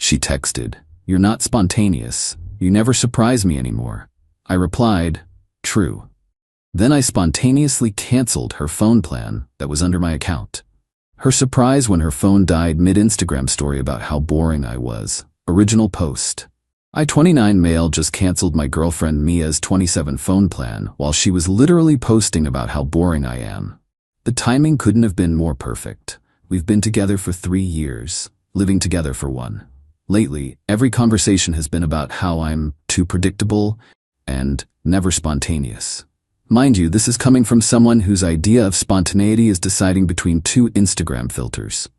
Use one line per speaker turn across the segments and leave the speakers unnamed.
She texted, "You're not spontaneous. You never surprise me anymore." I replied, "True." Then I spontaneously canceled her phone plan that was under my account. Her surprise when her phone died mid-Instagram story about how boring I was. Original post. I 29 male just canceled my girlfriend Mia's 27 phone plan while she was literally posting about how boring I am. The timing couldn't have been more perfect. We've been together for 3 years, living together for 1. Lately, every conversation has been about how I'm too predictable and never spontaneous. Mind you, this is coming from someone whose idea of spontaneity is deciding between 2 Instagram filters.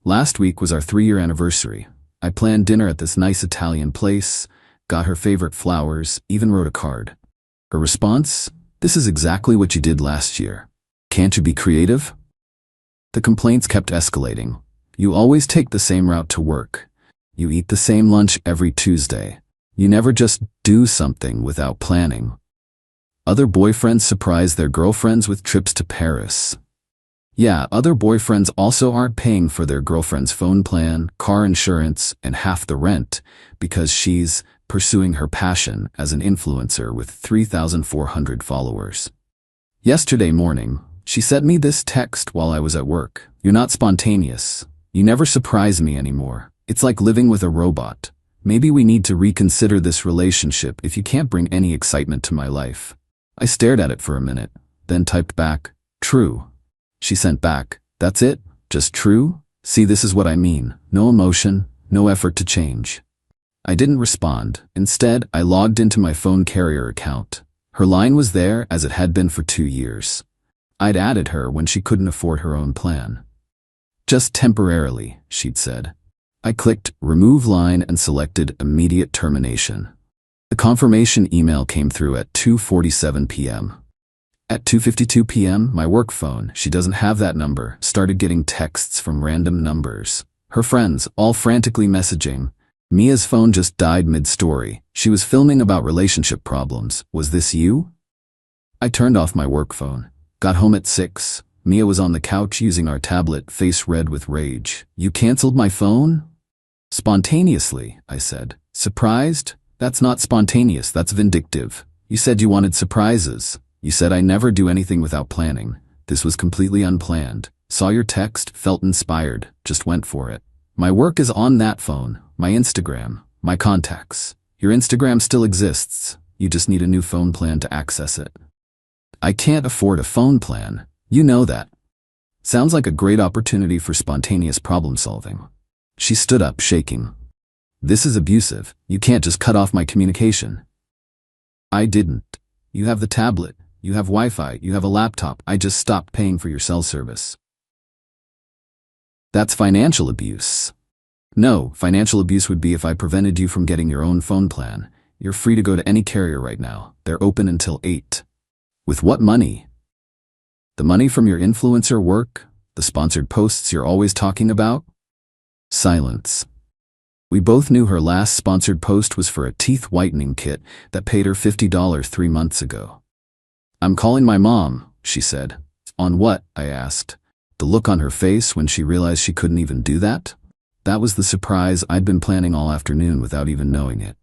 Last week was our 3-year anniversary. I planned dinner at this nice Italian place, got her favorite flowers, even wrote a card. Her response? "This is exactly what you did last year. Can't you be creative?" The complaints kept escalating. "You always take the same route to work. You eat the same lunch every Tuesday. You never just do something without planning. Other boyfriends surprise their girlfriends with trips to Paris." Yeah, other boyfriends also aren't paying for their girlfriend's phone plan, car insurance, and half the rent because she's pursuing her passion as an influencer with 3,400 followers. Yesterday morning, she sent me this text while I was at work. "You're not spontaneous. You never surprise me anymore. It's like living with a robot. Maybe we need to reconsider this relationship if you can't bring any excitement to my life." I stared at it for a minute, then typed back, "True." She sent back, "That's it? Just true? See, this is what I mean. No emotion, no effort to change." I didn't respond. Instead, I logged into my phone carrier account. Her line was there as it had been for 2 years. I'd added her when she couldn't afford her own plan. "Just temporarily," she'd said. I clicked remove line and selected immediate termination. The confirmation email came through at 2:47 p.m. At 2:52 p.m., my work phone, she doesn't have that number, started getting texts from random numbers. Her friends, all frantically messaging. "Mia's phone just died mid-story. She was filming about relationship problems. Was this you?" I turned off my work phone. Got home at 6. Mia was on the couch using our tablet, face red with rage. "You canceled my phone?" "Spontaneously," I said. "Surprised? That's not spontaneous, that's vindictive. You said you wanted surprises. You said I never do anything without planning. This was completely unplanned. Saw your text, felt inspired, just went for it. My work is on that phone, my Instagram, my contacts. Your Instagram still exists. You just need a new phone plan to access it." "I can't afford a phone plan. You know that." Sounds like a great opportunity for spontaneous problem solving. She stood up, shaking. "This is abusive. You can't just cut off my communication." "I didn't. You have the tablet. You have Wi-Fi. You have a laptop. I just stopped paying for your cell service." "That's financial abuse." "No, financial abuse would be if I prevented you from getting your own phone plan. You're free to go to any carrier right now. They're open until 8. "With what money?" "The money from your influencer work? The sponsored posts you're always talking about?" Silence. We both knew her last sponsored post was for a teeth whitening kit that paid her $50 3 months ago. "I'm calling my mom," she said. "On what?" I asked. The look on her face when she realized she couldn't even do that? That was the surprise I'd been planning all afternoon without even knowing it.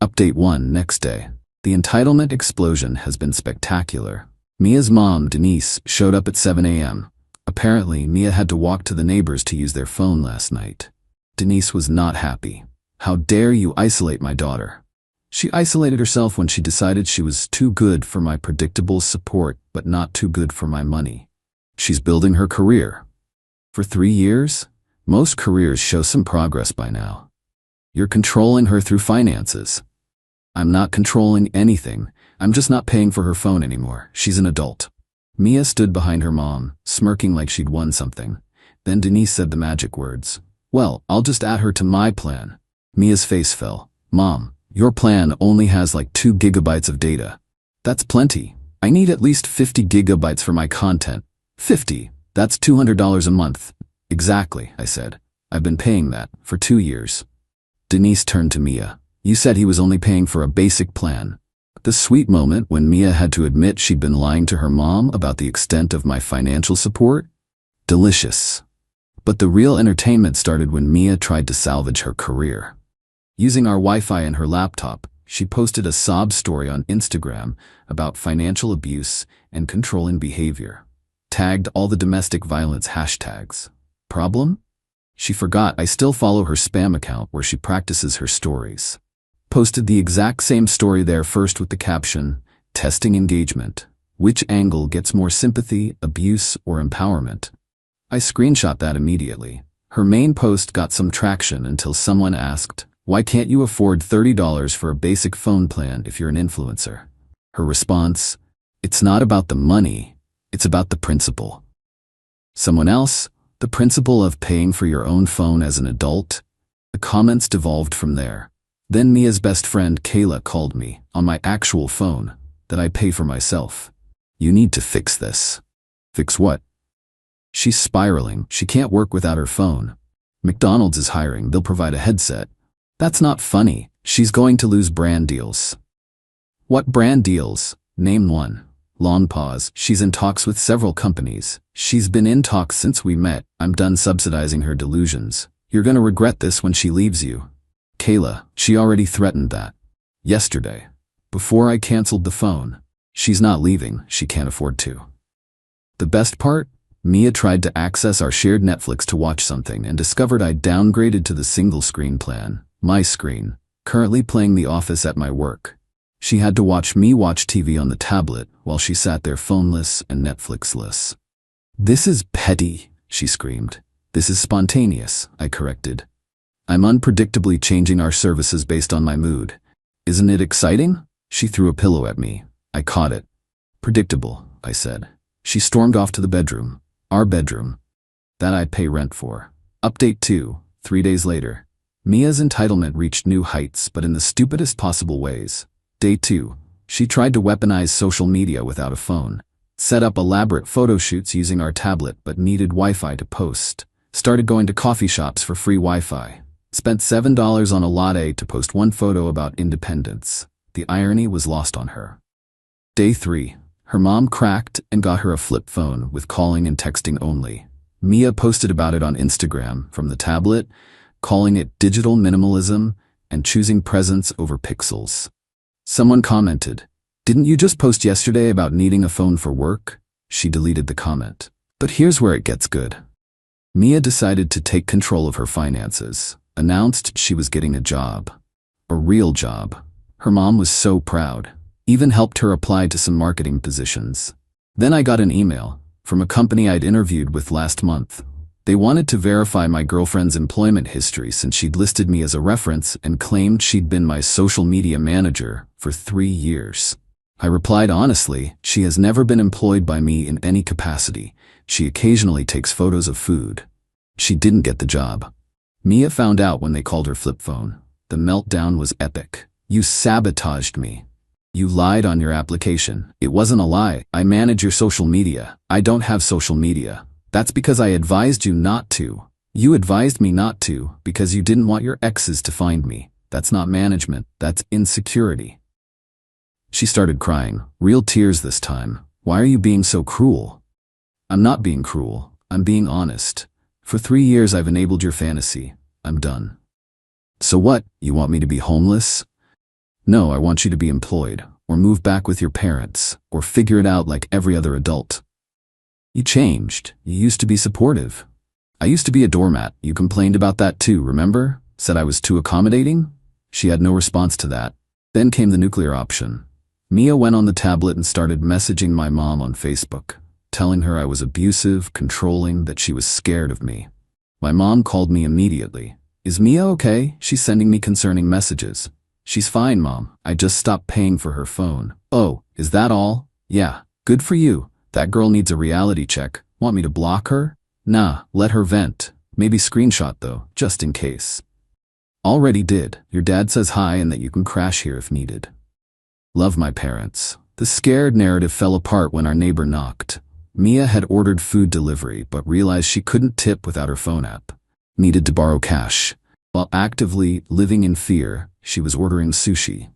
Update 1 next day. The entitlement explosion has been spectacular. Mia's mom, Denise, showed up at 7 a.m. Apparently, Mia had to walk to the neighbors to use their phone last night. Denise was not happy. "How dare you isolate my daughter?" She isolated herself when she decided she was too good for my predictable support, but not too good for my money. She's building her career. For 3 years? Most careers show some progress by now. You're controlling her through finances. I'm not controlling anything. I'm just not paying for her phone anymore. She's an adult. Mia stood behind her mom, smirking like she'd won something. Then Denise said the magic words. "Well, I'll just add her to my plan." Mia's face fell. "Mom, your plan only has like 2 gigabytes of data. That's plenty. I need at least 50 gigabytes for my content. 50. That's $200 a month." "Exactly," I said. "I've been paying that for 2 years." Denise turned to Mia. "You said he was only paying for a basic plan." The sweet moment when Mia had to admit she'd been lying to her mom about the extent of my financial support? Delicious. But the real entertainment started when Mia tried to salvage her career. Using our Wi-Fi and her laptop, she posted a sob story on Instagram about financial abuse and controlling behavior. Tagged all the domestic violence hashtags. Problem? She forgot I still follow her spam account where she practices her stories. Posted the exact same story there first with the caption, "Testing engagement. Which angle gets more sympathy, abuse, or empowerment?" I screenshot that immediately. Her main post got some traction until someone asked, "Why can't you afford $30 for a basic phone plan if you're an influencer?" Her response, "It's not about the money, it's about the principle." Someone else, "The principle of paying for your own phone as an adult?" The comments devolved from there. Then Mia's best friend Kayla called me, on my actual phone, that I pay for myself. "You need to fix this." Fix what? She's spiraling, she can't work without her phone. McDonald's is hiring, they'll provide a headset. That's not funny, she's going to lose brand deals. What brand deals? Name one. Long pause. She's in talks with several companies. She's been in talks since we met. I'm done subsidizing her delusions. You're gonna regret this when she leaves you. Kayla, she already threatened that. Yesterday. Before I canceled the phone. She's not leaving, she can't afford to. The best part? Mia tried to access our shared Netflix to watch something and discovered I downgraded to the single screen plan. My screen. Currently playing The Office at my work. She had to watch me watch TV on the tablet while she sat there phoneless and Netflixless. "This is petty," she screamed. "This is spontaneous," I corrected. "I'm unpredictably changing our services based on my mood. Isn't it exciting?" She threw a pillow at me. I caught it. "Predictable," I said. She stormed off to the bedroom. Our bedroom. That I'd pay rent for. Update 2, 3 days later. Mia's entitlement reached new heights, but in the stupidest possible ways. Day 2. She tried to weaponize social media without a phone. Set up elaborate photo shoots using our tablet but needed Wi-Fi to post. Started going to coffee shops for free Wi-Fi. Spent $7 on a latte to post one photo about independence. The irony was lost on her. Day 3. Her mom cracked and got her a flip phone with calling and texting only. Mia posted about it on Instagram from the tablet, calling it digital minimalism and choosing presence over pixels. Someone commented, "Didn't you just post yesterday about needing a phone for work?" She deleted the comment. But here's where it gets good. Mia decided to take control of her finances, announced she was getting a job. A real job. Her mom was so proud. Even helped her apply to some marketing positions. Then I got an email from a company I'd interviewed with last month. They wanted to verify my girlfriend's employment history since she'd listed me as a reference and claimed she'd been my social media manager for 3 years. I replied honestly, she has never been employed by me in any capacity. She occasionally takes photos of food. She didn't get the job. Mia found out when they called her flip phone. The meltdown was epic. "You sabotaged me. You lied on your application." "It wasn't a lie. I manage your social media. I don't have social media." "That's because I advised you not to." "You advised me not to because you didn't want your exes to find me." "That's not management, that's insecurity." She started crying, real tears this time. "Why are you being so cruel?" "I'm not being cruel, I'm being honest. For 3 years I've enabled your fantasy. I'm done." "So what, you want me to be homeless?" "No, I want you to be employed, or move back with your parents, or figure it out like every other adult." "You changed. You used to be supportive." "I used to be a doormat. You complained about that too, remember? Said I was too accommodating?" She had no response to that. Then came the nuclear option. Mia went on the tablet and started messaging my mom on Facebook, telling her I was abusive, controlling, that she was scared of me. My mom called me immediately. "Is Mia okay? She's sending me concerning messages." "She's fine, Mom. I just stopped paying for her phone." "Oh, is that all?" "Yeah, good for you. That girl needs a reality check. Want me to block her?" "Nah, let her vent. Maybe screenshot though, just in case." "Already did. Your dad says hi and that you can crash here if needed." Love my parents. The scared narrative fell apart when our neighbor knocked. Mia had ordered food delivery but realized she couldn't tip without her phone app. Needed to borrow cash. While actively living in fear, she was ordering sushi.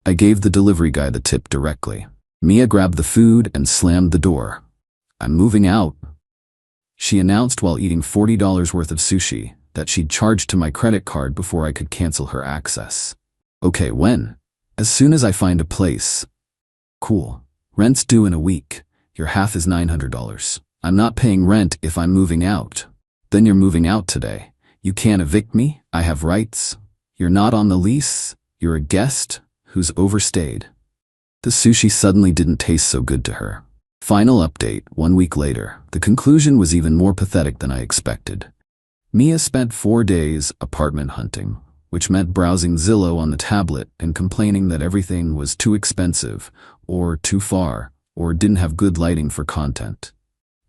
I gave the delivery guy the tip directly. Mia grabbed the food and slammed the door. "I'm moving out," she announced while eating $40 worth of sushi, that she'd charged to my credit card before I could cancel her access. Okay, when? As soon as I find a place. Cool. Rent's due in a week. Your half is $900. I'm not paying rent if I'm moving out. Then you're moving out today. You can't evict me. I have rights. You're not on the lease. You're a guest who's overstayed. The sushi suddenly didn't taste so good to her. Final update, 1 week later. The conclusion was even more pathetic than I expected. Mia spent 4 days apartment hunting, which meant browsing Zillow on the tablet and complaining that everything was too expensive, or too far, or didn't have good lighting for content.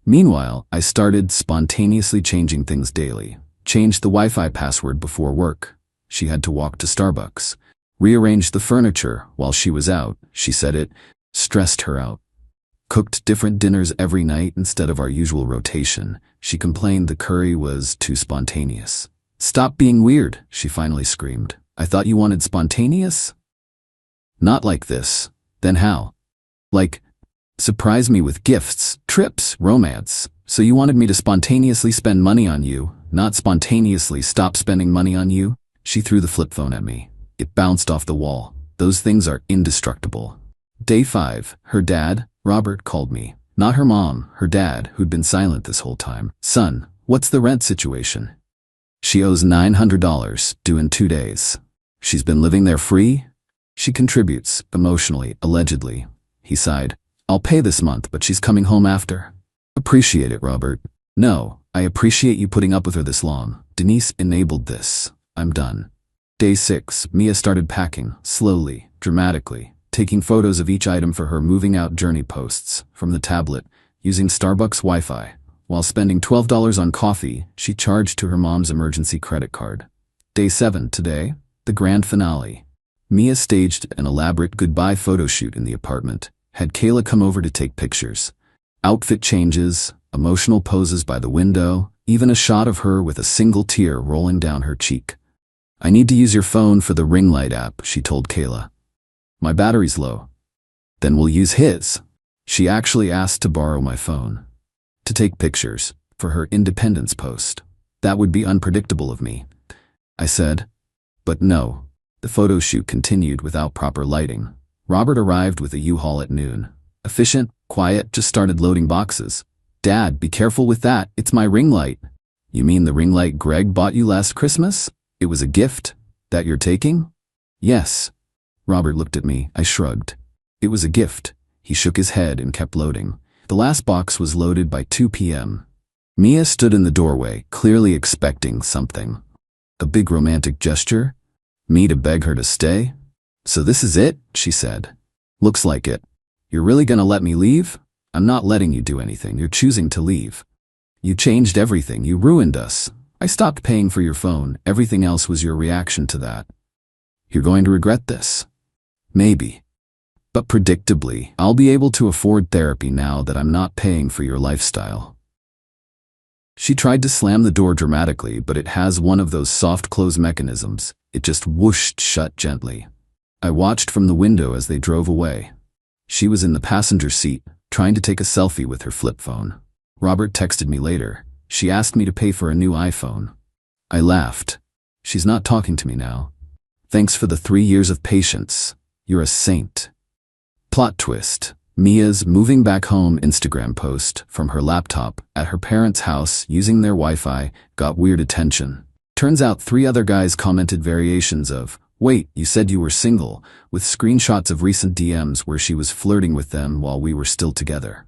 Meanwhile, I started spontaneously changing things daily. Changed the Wi-Fi password before work. She had to walk to Starbucks. Rearranged the furniture while she was out. She said it stressed her out. Cooked different dinners every night instead of our usual rotation. She complained the curry was too spontaneous. Stop being weird, she finally screamed. I thought you wanted spontaneous? Not like this. Then how? Like, surprise me with gifts, trips, romance. So you wanted me to spontaneously spend money on you, not spontaneously stop spending money on you? She threw the flip phone at me. It bounced off the wall. Those things are indestructible. Day 5, her dad, Robert, called me. Not her mom, her dad, who'd been silent this whole time. Son, what's the rent situation? She owes $900, due in 2 days. She's been living there free? She contributes, emotionally, allegedly. He sighed. I'll pay this month, but she's coming home after. Appreciate it, Robert. No, I appreciate you putting up with her this long. Denise enabled this. I'm done. Day 6, Mia started packing, slowly, dramatically, taking photos of each item for her moving out journey posts from the tablet, using Starbucks Wi-Fi. While spending $12 on coffee, she charged to her mom's emergency credit card. Day 7, today, the grand finale. Mia staged an elaborate goodbye photo shoot in the apartment, had Kayla come over to take pictures. Outfit changes, emotional poses by the window, even a shot of her with a single tear rolling down her cheek. I need to use your phone for the ring light app, she told Kayla. My battery's low. Then we'll use his. She actually asked to borrow my phone. To take pictures, for her independence post. That would be unpredictable of me, I said. But no. The photo shoot continued without proper lighting. Robert arrived with a U-Haul at noon. Efficient, quiet, just started loading boxes. Dad, be careful with that, it's my ring light. You mean the ring light Greg bought you last Christmas? It was a gift? That you're taking? Yes. Robert looked at me. I shrugged. It was a gift. He shook his head and kept loading. The last box was loaded by 2 p.m. Mia stood in the doorway, clearly expecting something. A big romantic gesture? Me to beg her to stay? So this is it, she said. Looks like it. You're really gonna let me leave? I'm not letting you do anything. You're choosing to leave. You changed everything. You ruined us. I stopped paying for your phone. Everything else was your reaction to that. You're going to regret this. Maybe. But predictably, I'll be able to afford therapy now that I'm not paying for your lifestyle. She tried to slam the door dramatically, but it has one of those soft close mechanisms. It just whooshed shut gently. I watched from the window as they drove away. She was in the passenger seat, trying to take a selfie with her flip phone. Robert texted me later. She asked me to pay for a new iPhone. I laughed. She's not talking to me now. Thanks for the 3 years of patience. You're a saint. Plot twist. Mia's moving back home Instagram post from her laptop at her parents' house using their Wi-Fi got weird attention. Turns out 3 other guys commented variations of, "Wait, you said you were single," with screenshots of recent DMs where she was flirting with them while we were still together.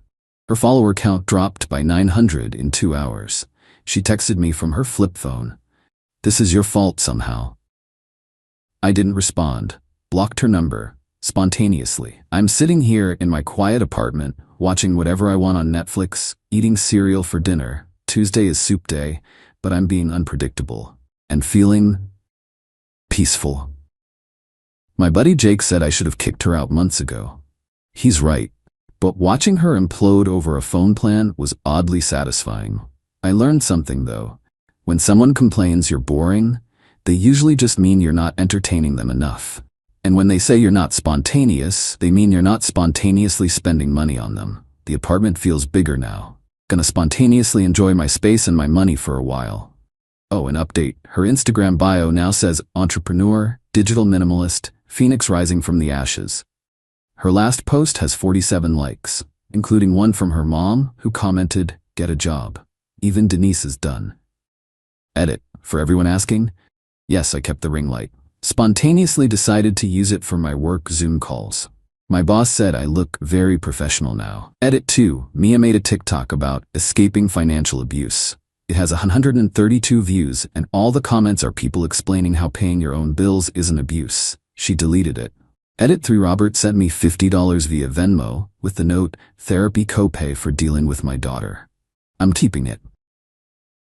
Her follower count dropped by 900 in 2 hours. She texted me from her flip phone. This is your fault somehow. I didn't respond. Blocked her number. Spontaneously. I'm sitting here in my quiet apartment, watching whatever I want on Netflix, eating cereal for dinner. Tuesday is soup day, but I'm being unpredictable. And feeling peaceful. My buddy Jake said I should have kicked her out months ago. He's right. But watching her implode over a phone plan was oddly satisfying. I learned something though. When someone complains you're boring, they usually just mean you're not entertaining them enough. And when they say you're not spontaneous, they mean you're not spontaneously spending money on them. The apartment feels bigger now. Gonna spontaneously enjoy my space and my money for a while. Oh, an update. Her Instagram bio now says entrepreneur, digital minimalist, phoenix rising from the ashes. Her last post has 47 likes, including one from her mom, who commented, "Get a job. Even Denise is done." Edit. For everyone asking, yes, I kept the ring light. Spontaneously decided to use it for my work Zoom calls. My boss said I look very professional now. Edit 2. Mia made a TikTok about escaping financial abuse. It has 132 views, and all the comments are people explaining how paying your own bills is an abuse. She deleted it. Edit 3. Robert sent me $50 via Venmo with the note, "Therapy copay for dealing with my daughter." I'm keeping it.